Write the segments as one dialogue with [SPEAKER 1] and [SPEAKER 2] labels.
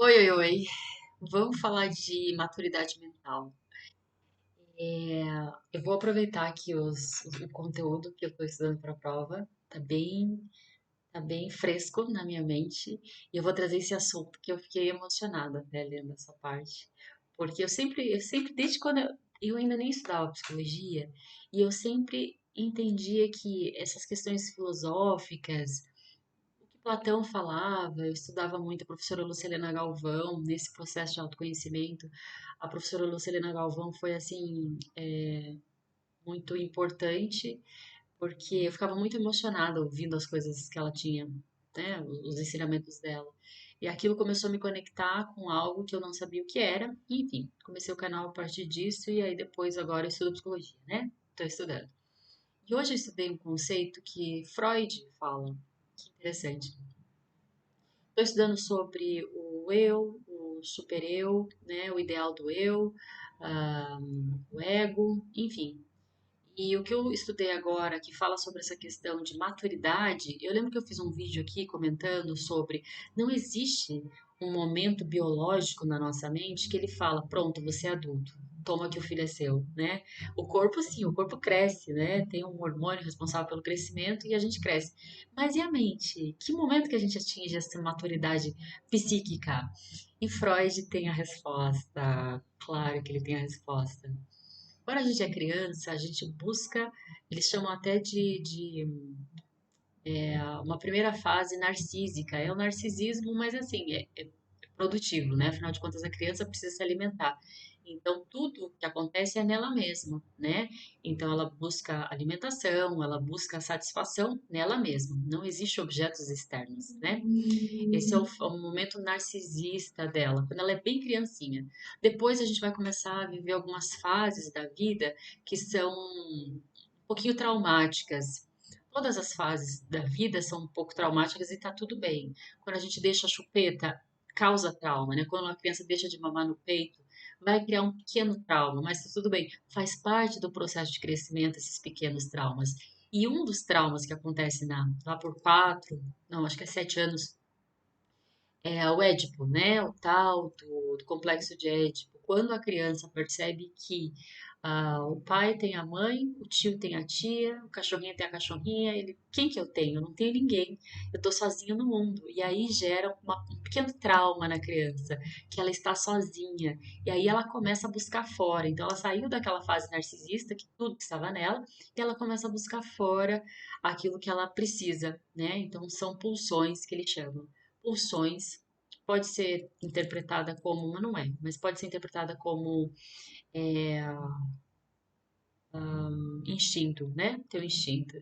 [SPEAKER 1] Oi, oi, oi. Vamos falar de maturidade mental. Eu vou aproveitar que o conteúdo que eu estou estudando para a prova tá bem fresco na minha mente e eu vou trazer esse assunto que eu fiquei emocionada até lendo essa parte, porque desde quando eu ainda nem estudava psicologia e eu sempre entendia que essas questões filosóficas o que Platão falava, eu estudava muito a professora Lucilena Galvão nesse processo de autoconhecimento. A professora Lucilena Galvão foi assim muito importante porque eu ficava muito emocionada ouvindo as coisas que ela tinha, né, os ensinamentos dela. E aquilo começou a me conectar com algo que eu não sabia o que era. E, enfim, comecei o canal a partir disso e aí depois agora eu estudo psicologia, né? Estou estudando. E hoje eu estudei um conceito que Freud fala. Que interessante. Estou estudando sobre o eu, o supereu, né, o ideal do eu, ah, o ego, enfim. E o que eu estudei agora, que fala sobre essa questão de maturidade, eu lembro que eu fiz um vídeo aqui comentando sobre não existe um momento biológico na nossa mente que ele fala, pronto, você é adulto, toma que o filho é seu, né? O corpo, sim, o corpo cresce, né? Tem um hormônio responsável pelo crescimento e a gente cresce. Mas e a mente? Que momento que a gente atinge essa maturidade psíquica? E Freud tem a resposta. Claro que ele tem a resposta. Quando a gente é criança, a gente busca, eles chamam até de uma primeira fase narcísica. É o narcisismo, mas assim, é produtivo, né? Afinal de contas, a criança precisa se alimentar. Então, tudo que acontece é nela mesma, né? Então, ela busca alimentação, ela busca satisfação nela mesma. Não existe objetos externos, né? Esse é o momento narcisista dela, quando ela é bem criancinha. Depois a gente vai começar a viver algumas fases da vida que são um pouquinho traumáticas. Todas as fases da vida são um pouco traumáticas e tá tudo bem. Quando a gente deixa a chupeta, causa trauma, né? Quando uma criança deixa de mamar no peito, vai criar um pequeno trauma, mas tá tudo bem. Faz parte do processo de crescimento esses pequenos traumas. E um dos traumas que acontece lá por 7 anos é o Édipo, né? O tal do complexo de Édipo. Quando a criança percebe que o pai tem a mãe, o tio tem a tia, o cachorrinho tem a cachorrinha, quem que eu tenho? Eu não tenho ninguém. Eu tô sozinho no mundo. E aí gera um pequeno trauma na criança, que ela está sozinha. E aí ela começa a buscar fora. Então ela saiu daquela fase narcisista, que tudo que estava nela, e ela começa a buscar fora aquilo que ela precisa, né? Então são pulsões que ele chama pulsões, pode ser interpretada como, mas não é, mas pode ser interpretada como é, instinto, né? Teu instinto.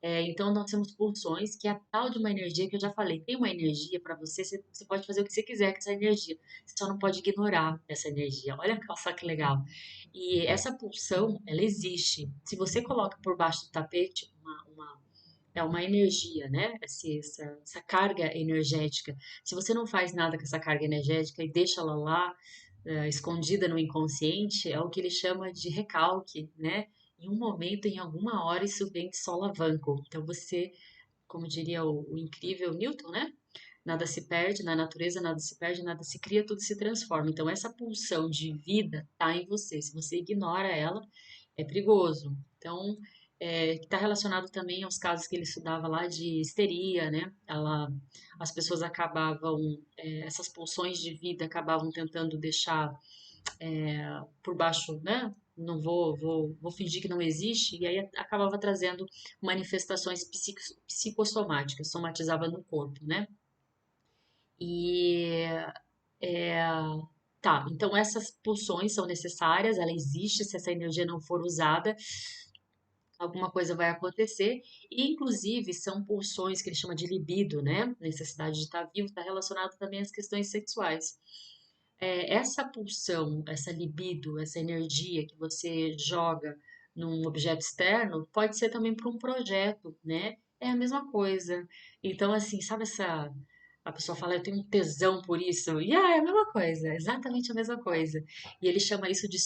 [SPEAKER 1] Então, nós temos pulsões, que é a tal de uma energia que eu já falei. Tem uma energia para você, você pode fazer o que você quiser com essa energia. Você só não pode ignorar essa energia. Olha só que legal. E essa pulsão, ela existe. Se você coloca por baixo do tapete é uma energia, né? Essa carga energética. Se você não faz nada com essa carga energética e deixa ela lá, escondida no inconsciente, é o que ele chama de recalque, né? Em um momento, em alguma hora, isso vem de solavanco. Então você, como diria o incrível Newton, né? Nada se perde na natureza, nada se perde, nada se cria, tudo se transforma. Então essa pulsão de vida está em você. Se você ignora ela, é perigoso. Então, está relacionado também aos casos que ele estudava lá de histeria, né? As pessoas acabavam, essas pulsões de vida acabavam tentando deixar por baixo, né? Não vou fingir que não existe, e aí acabava trazendo manifestações psicossomáticas, somatizava no corpo, né? E é, tá, então essas pulsões são necessárias, ela existe, se essa energia não for usada, alguma coisa vai acontecer, e inclusive são pulsões que ele chama de libido, né? Necessidade de estar vivo, está relacionado também às questões sexuais. Essa pulsão, essa libido, essa energia que você joga num objeto externo, pode ser também para um projeto, né? É a mesma coisa. Então, assim, sabe essa. A pessoa fala, eu tenho um tesão por isso. E é a mesma coisa, exatamente a mesma coisa. E ele chama isso de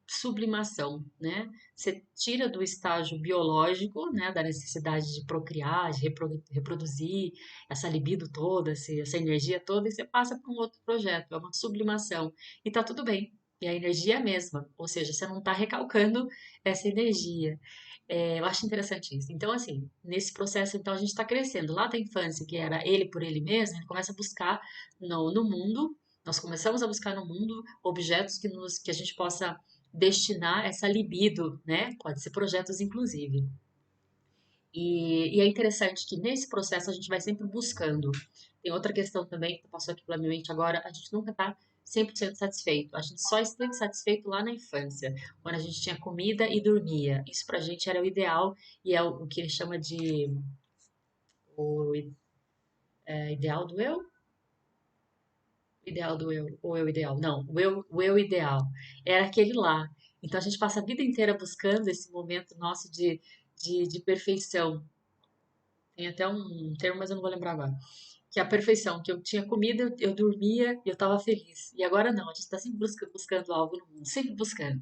[SPEAKER 1] sublimação, né? Você tira do estágio biológico, né, da necessidade de procriar, de reproduzir, essa libido toda, essa energia toda, e você passa para um outro projeto, é uma sublimação. E tá tudo bem. E a energia é a mesma, ou seja, você não está recalcando essa energia. Eu acho interessante isso. Então, assim, nesse processo, então, a gente está crescendo. Lá da infância, que era ele por ele mesmo, ele começa a buscar no mundo, nós começamos a buscar no mundo objetos que a gente possa destinar essa libido, né? Pode ser projetos, inclusive. E é interessante que nesse processo a gente vai sempre buscando. Tem outra questão também que passou aqui pela minha mente agora, a gente nunca está 100% satisfeito. A gente só esteve satisfeito lá na infância, quando a gente tinha comida e dormia. Isso pra gente era o ideal e é o que ele chama de o ideal do eu? Ideal do eu, ou eu ideal? Não, o eu ideal. Era aquele lá. Então a gente passa a vida inteira buscando esse momento nosso de perfeição. Tem até um termo, mas eu não vou lembrar agora. Que é a perfeição, que eu tinha comida, eu dormia e eu estava feliz. E agora não, a gente está sempre buscando algo no mundo, sempre buscando.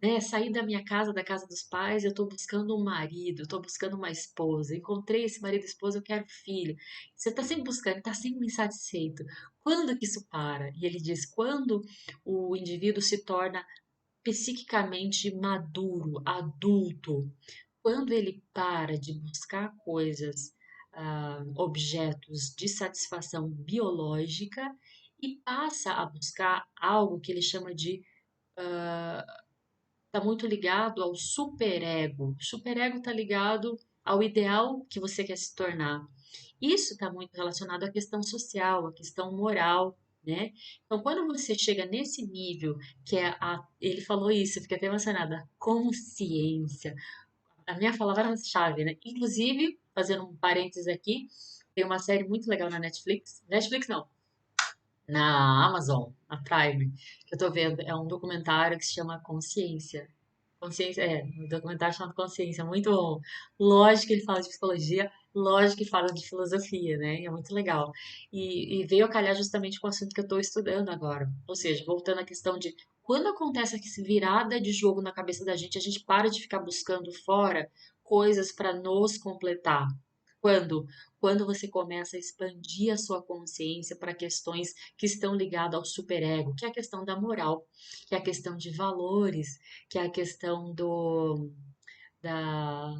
[SPEAKER 1] Né? Sair da minha casa, da casa dos pais, eu estou buscando um marido, estou buscando uma esposa. Encontrei esse marido e esposa, eu quero filho. Você está sempre buscando, está sempre insatisfeito. Quando que isso para? E ele diz, quando o indivíduo se torna psiquicamente maduro, adulto, quando ele para de buscar coisas, objetos de satisfação biológica e passa a buscar algo que ele chama de está muito ligado ao superego. O superego está ligado ao ideal que você quer se tornar. Isso está muito relacionado à questão social, à questão moral, né? Então, quando você chega nesse nível, que é ele falou isso, eu fiquei até emocionada, consciência. A minha palavra-chave, né? Inclusive, fazendo um parênteses aqui, tem uma série muito legal na Netflix. Netflix não, na Amazon, na Prime, que eu tô vendo. É um documentário que se chama Consciência. Consciência, um documentário chamado Consciência, muito bom. Lógico que ele fala de psicologia, lógico que fala de filosofia, né? E é muito legal. E veio a calhar justamente com o assunto que eu estou estudando agora. Ou seja, voltando à questão de quando acontece essa virada de jogo na cabeça da gente, a gente para de ficar buscando fora coisas para nos completar. Quando? Quando você começa a expandir a sua consciência para questões que estão ligadas ao superego, que é a questão da moral, que é a questão de valores, que é a questão da,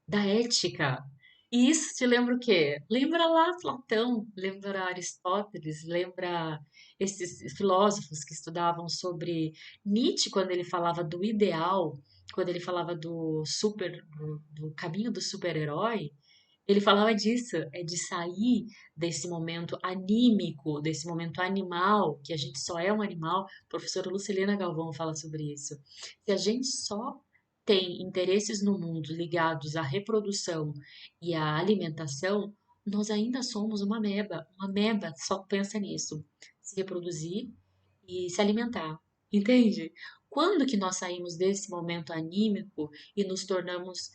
[SPEAKER 1] da ética. E isso te lembra o quê? Lembra lá Platão, lembra Aristóteles, lembra esses filósofos que estudavam sobre Nietzsche, quando ele falava do ideal, quando ele falava do caminho do super-herói. Ele falava disso, é de sair desse momento anímico, desse momento animal, que a gente só é um animal. A professora Lucilena Galvão fala sobre isso. Se a gente só tem interesses no mundo ligados à reprodução e à alimentação, nós ainda somos uma meba. Uma meba só pensa nisso, se reproduzir e se alimentar. Entende? Quando que nós saímos desse momento anímico e nos tornamos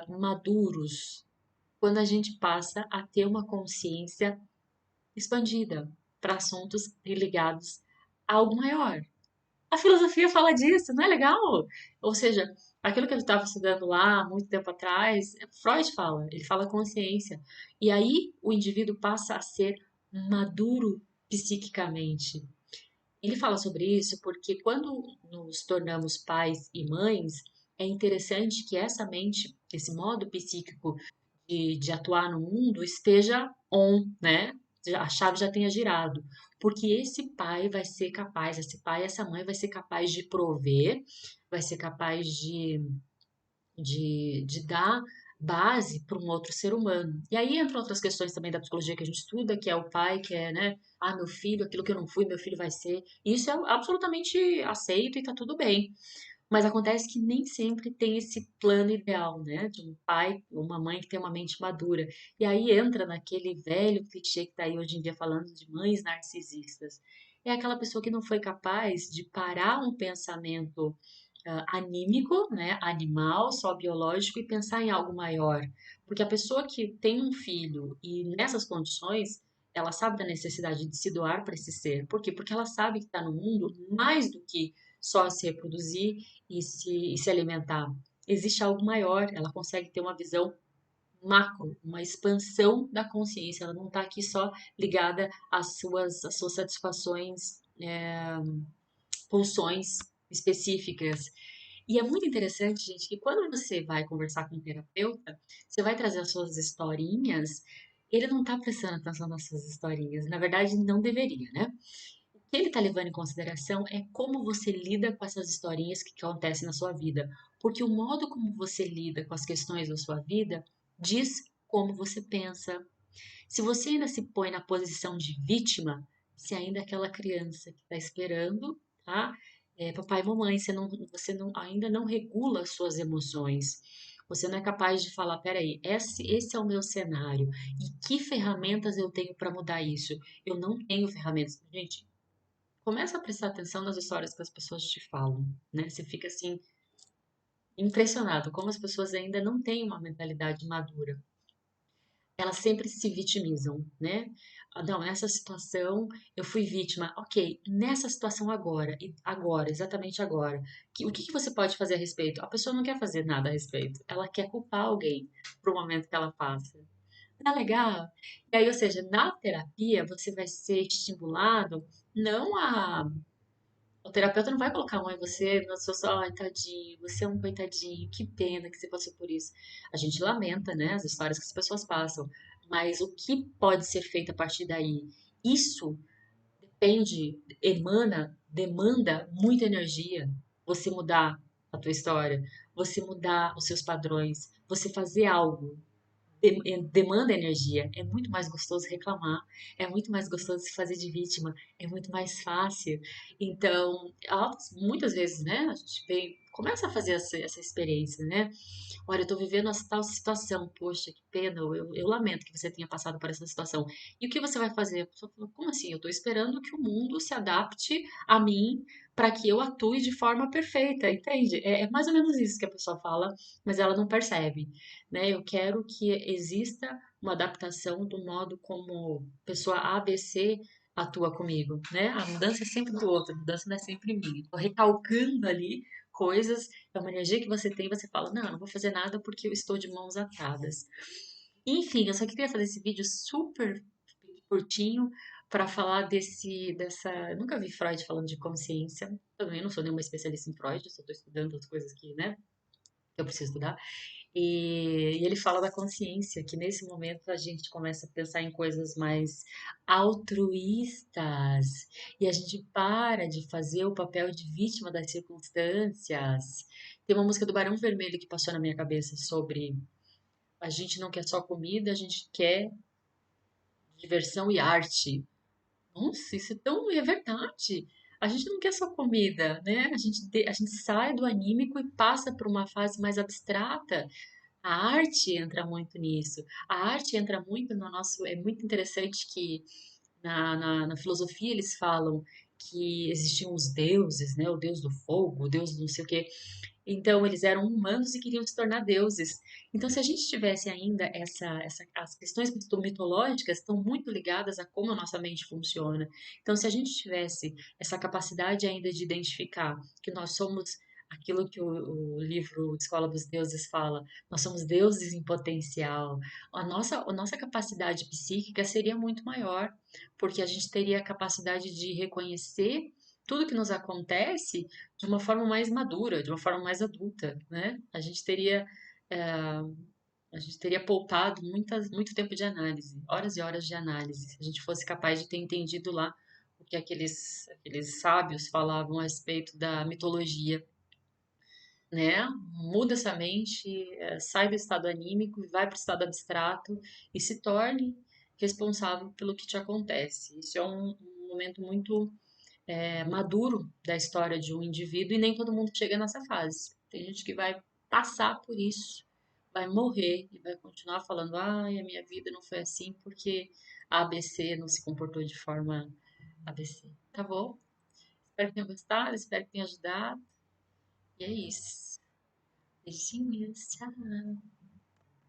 [SPEAKER 1] maduros, quando a gente passa a ter uma consciência expandida para assuntos ligados a algo maior. A filosofia fala disso, não é legal? Ou seja, aquilo que eu estava estudando lá muito tempo atrás, Freud fala, ele fala consciência. E aí o indivíduo passa a ser maduro psiquicamente. Ele fala sobre isso porque quando nos tornamos pais e mães, é interessante que essa mente, esse modo psíquico de atuar no mundo esteja on, né? A chave já tenha girado. Porque esse pai vai ser capaz, esse pai, essa mãe vai ser capaz de prover, vai ser capaz de dar base para um outro ser humano. E aí entra outras questões também da psicologia que a gente estuda, que é o pai, que é, né? Ah, meu filho, aquilo que eu não fui, meu filho vai ser. Isso é absolutamente aceito e tá tudo bem. Mas acontece que nem sempre tem esse plano ideal, né? De um pai ou uma mãe que tem uma mente madura. E aí entra naquele velho clichê que está aí hoje em dia falando de mães narcisistas. É aquela pessoa que não foi capaz de parar um pensamento anímico, né? Animal, só biológico, e pensar em algo maior. Porque a pessoa que tem um filho e nessas condições, Ela sabe da necessidade de se doar para esse ser. Por quê? Porque ela sabe que está no mundo mais do que só se reproduzir e se alimentar. Existe algo maior, ela consegue ter uma visão macro, uma expansão da consciência. Ela não está aqui só ligada às suas satisfações, pulsões específicas. E é muito interessante, gente, que quando você vai conversar com um terapeuta, você vai trazer as suas historinhas, ele não está prestando atenção nas suas historinhas. Na verdade, não deveria, né? O que ele está levando em consideração é como você lida com essas historinhas que acontecem na sua vida. Porque o modo como você lida com as questões da sua vida diz como você pensa. Se você ainda se põe na posição de vítima, você ainda é aquela criança que está esperando, tá? Papai e mamãe, você ainda não regula as suas emoções. Você não é capaz de falar, peraí, esse é o meu cenário. E que ferramentas eu tenho para mudar isso? Eu não tenho ferramentas. Gente, começa a prestar atenção nas histórias que as pessoas te falam, né? Você fica assim, impressionado como as pessoas ainda não têm uma mentalidade madura. Elas sempre se vitimizam, né? Ah, não, nessa situação eu fui vítima. Ok, nessa situação agora, agora, exatamente agora, o que que você pode fazer a respeito? A pessoa não quer fazer nada a respeito. Ela quer culpar alguém pro momento que ela passa. Tá legal? E aí, ou seja, na terapia você vai ser estimulado não a o terapeuta não vai colocar a mão em você, no seu só, ai, tadinho, você é um coitadinho, que pena que você passou por isso. A gente lamenta, né, as histórias que as pessoas passam, mas o que pode ser feito a partir daí? Isso demanda muita energia. Você mudar a tua história, você mudar os seus padrões, você fazer algo demanda energia. É muito mais gostoso reclamar, é muito mais gostoso se fazer de vítima, é muito mais fácil. Então, muitas vezes, né, a gente começa a fazer essa experiência, né? Olha, eu tô vivendo essa tal situação, poxa, que pena, eu lamento que você tenha passado por essa situação. E o que você vai fazer? A pessoa fala, como assim? Eu tô esperando que o mundo se adapte a mim para que eu atue de forma perfeita, entende? É mais ou menos isso que a pessoa fala, mas ela não percebe, né? Eu quero que exista uma adaptação do modo como pessoa A, B, C atua comigo, né? A mudança é sempre do outro, a mudança não é sempre minha. Tô recalcando ali coisas, é uma energia que você tem, você fala, não, eu não vou fazer nada porque eu estou de mãos atadas. Enfim, eu só queria fazer esse vídeo super curtinho para falar dessa. Eu nunca vi Freud falando de consciência. Também não sou nenhuma especialista em Freud, só estou estudando as coisas que, né, que eu preciso estudar. E ele fala da consciência, que nesse momento a gente começa a pensar em coisas mais altruístas e a gente para de fazer o papel de vítima das circunstâncias. Tem uma música do Barão Vermelho que passou na minha cabeça sobre a gente não quer só comida, a gente quer diversão e arte. Nossa, isso é verdade. A gente não quer só comida, né? A gente sai do anímico e passa por uma fase mais abstrata. A arte entra muito nisso. A arte entra muito no nosso. É muito interessante que na filosofia eles falam que existiam os deuses, né? O deus do fogo, o deus do não sei o quê. Então, eles eram humanos e queriam se tornar deuses. Então, se a gente tivesse ainda as questões mitológicas estão muito ligadas a como a nossa mente funciona. Então, se a gente tivesse essa capacidade ainda de identificar que nós somos aquilo que o livro Escola dos Deuses fala, nós somos deuses em potencial, a nossa capacidade psíquica seria muito maior, porque a gente teria a capacidade de reconhecer tudo que nos acontece de uma forma mais madura, de uma forma mais adulta, né? A gente teria poupado muito tempo de análise, horas e horas de análise, se a gente fosse capaz de ter entendido lá o que aqueles sábios falavam a respeito da mitologia, né? Muda essa mente, sai do estado anímico e vai para o estado abstrato e se torne responsável pelo que te acontece. Isso é um momento muito maduro da história de um indivíduo e nem todo mundo chega nessa fase. Tem gente que vai passar por isso, vai morrer e vai continuar falando: ai, a minha vida não foi assim porque a ABC não se comportou de forma ABC. Tá bom? Espero que tenham gostado, espero que tenha ajudado. E é isso. Beijinhos, tchau.